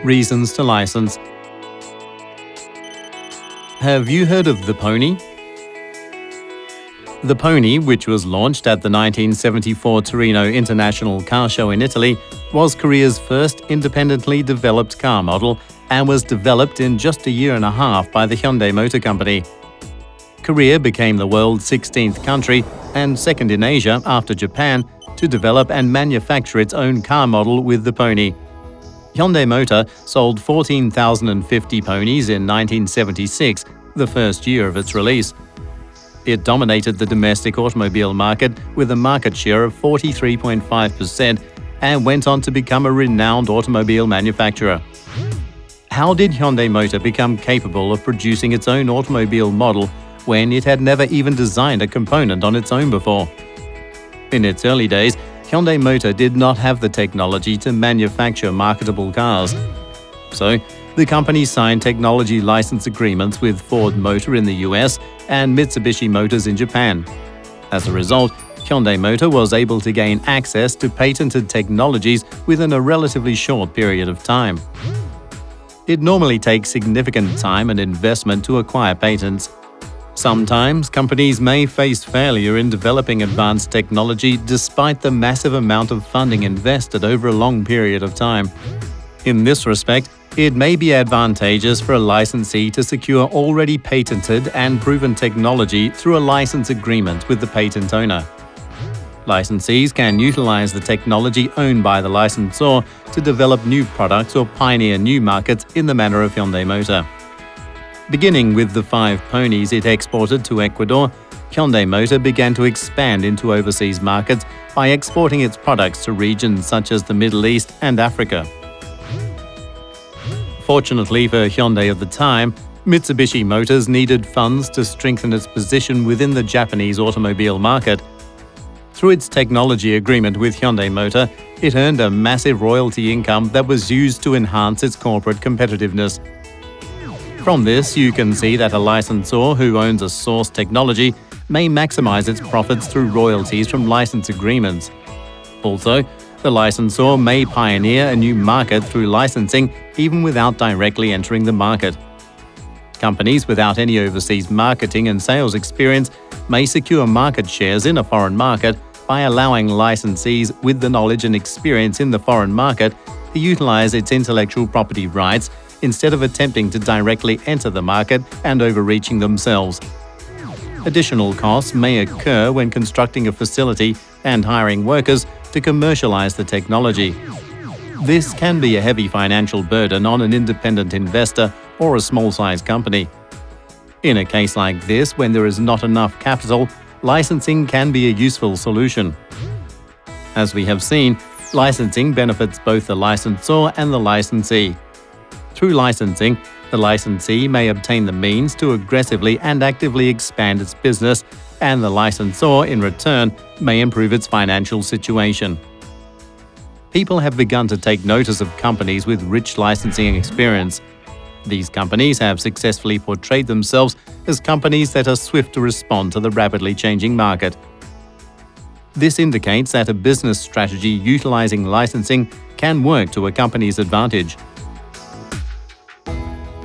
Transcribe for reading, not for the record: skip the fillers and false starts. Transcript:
Reasons to license. Have you heard of the Pony? The Pony, which was launched at the 1974 Torino International Car Show in Italy, was Korea's first independently developed car model and was developed in just a year and a half by the Hyundai Motor Company. Korea became the world's 16th country and second in Asia after Japan to develop and manufacture its own car model with the Pony. Hyundai Motor sold 14,050 ponies in 1976, the first year of its release. It dominated the domestic automobile market with a market share of 43.5% and went on to become a renowned automobile manufacturer. How did Hyundai Motor become capable of producing its own automobile model when it had never even designed a component on its own before? In its early days, Hyundai Motor did not have the technology to manufacture marketable cars. So, the company signed technology license agreements with Ford Motor in the US and Mitsubishi Motors in Japan. As a result, Hyundai Motor was able to gain access to patented technologies within a relatively short period of time. It normally takes significant time and investment to acquire patents. Sometimes, companies may face failure in developing advanced technology despite the massive amount of funding invested over a long period of time. In this respect, it may be advantageous for a licensee to secure already patented and proven technology through a license agreement with the patent owner. Licensees can utilize the technology owned by the licensor to develop new products or pioneer new markets in the manner of Hyundai Motor. Beginning with the 5 ponies it exported to Ecuador, Hyundai Motor began to expand into overseas markets by exporting its products to regions such as the Middle East and Africa. Fortunately for Hyundai of the time, Mitsubishi Motors needed funds to strengthen its position within the Japanese automobile market. Through its technology agreement with Hyundai Motor, it earned a massive royalty income that was used to enhance its corporate competitiveness. From this, you can see that a licensor who owns a source technology may maximize its profits through royalties from license agreements. Also, the licensor may pioneer a new market through licensing even without directly entering the market. Companies without any overseas marketing and sales experience may secure market shares in a foreign market by allowing licensees with the knowledge and experience in the foreign market to utilize its intellectual property rights instead of attempting to directly enter the market and overreaching themselves. Additional costs may occur when constructing a facility and hiring workers to commercialize the technology. This can be a heavy financial burden on an independent investor or a small-sized company. In a case like this, when there is not enough capital, licensing can be a useful solution. As we have seen, licensing benefits both the licensor and the licensee. Through licensing, the licensee may obtain the means to aggressively and actively expand its business, and the licensor, in return, may improve its financial situation. People have begun to take notice of companies with rich licensing experience. These companies have successfully portrayed themselves as companies that are swift to respond to the rapidly changing market. This indicates that a business strategy utilizing licensing can work to a company's advantage.